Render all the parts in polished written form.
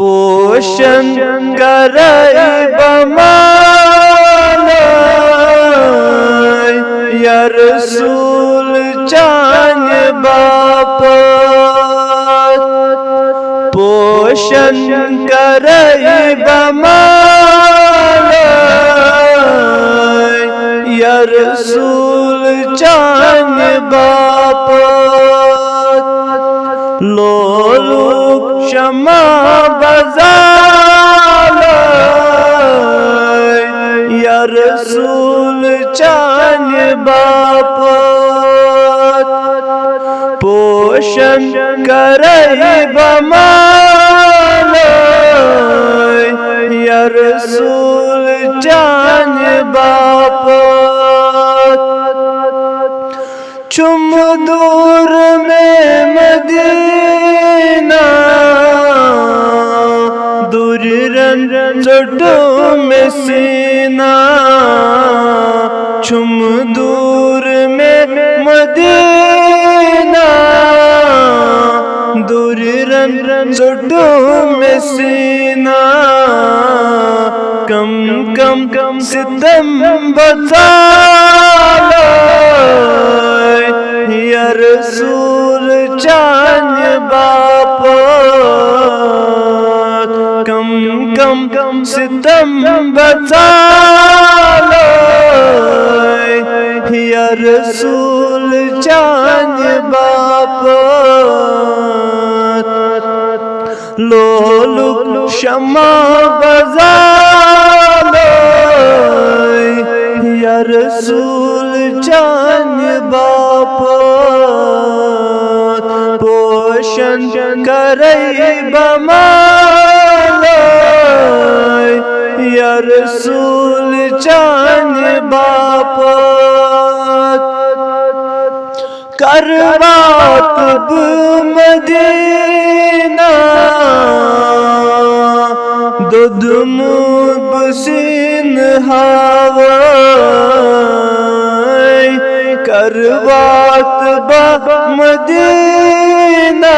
پوشن کرئی بمالای یا رسول چان باپت پوشن کرئی بمالای یا رسول چان باپت لولوک شما بزالای یا رسول چان باپت پوشن کرئی بمالای یا رسول چان باپت چم دور میں مدینہ دور رن چٹو میں سینہ چم دور میں مدینہ دور رن چٹو میں سینہ کم کم کم ستم بزالای یا رسول چان باپت کم کم کم ستم بزالای یا رسول چان باپت لولوک شما بزالای یا رسول چان باپت پوشن کرئی بمالای یا رسول چان باپت کربات بمدینہ دودمود بسین ہاوای کربات بمدینہ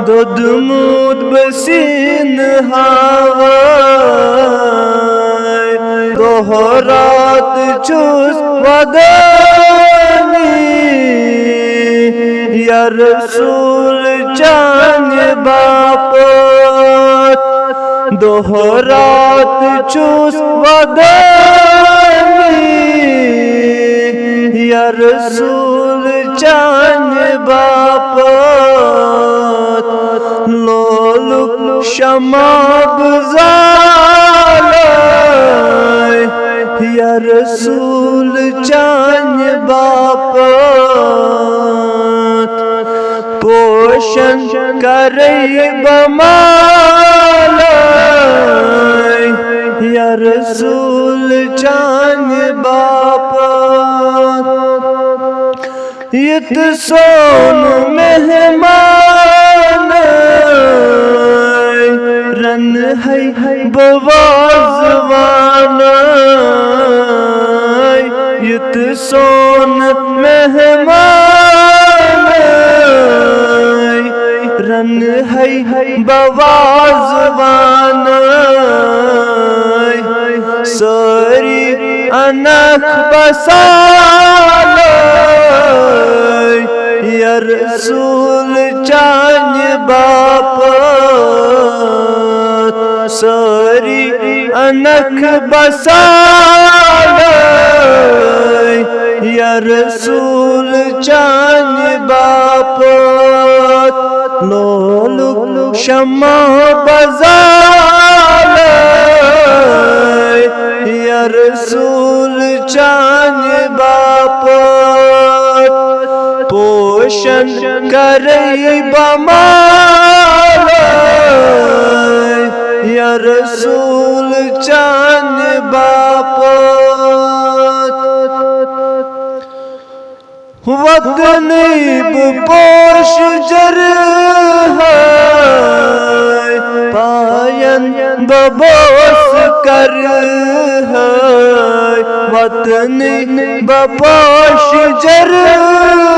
دودمود بسین ہاوای دوہرات چوس ودانی یا رسول چان باپت دوہرات چوس ودانی یا رسول چان باپت لولوک شما بزالای یا رسول چان باپت پوشن کرئی بمالای یا رسول چان باپت یت سون مہمان رن ہے بوازوان یت سون مہمان رن ہے بوازوان ساری انک بسالای یا رسول چان باپت ساری انک بسالای یا رسول چان باپت لولوک شما بزالای یا رسول چان باپت پوشن کرئی بمالای یا رسول چان باپت وطنی بپوش جرہای پاین ببوس کرہای وطنی بپوش جرہای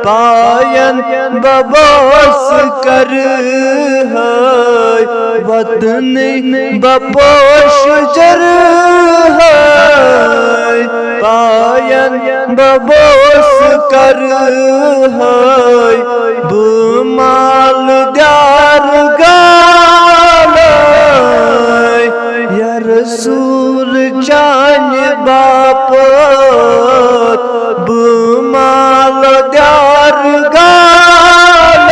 پاین ببوس کر ہے وطن بپوش جر ہے پاین ببوس کر ہے بمال دیار گال یا رسول چان باپت بمال دیار گال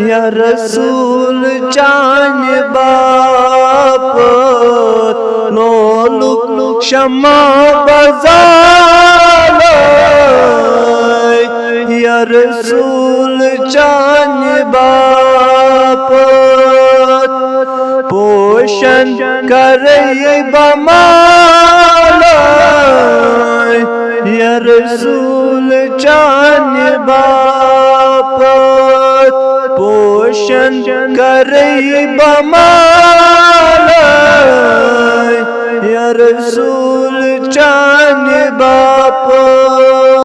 یا رسول چان باپت نولک شما بزال یا رسول چان باپت پوشن کری بمال یا رسول چان باپت پوشن کری بمال یا رسول چان باپت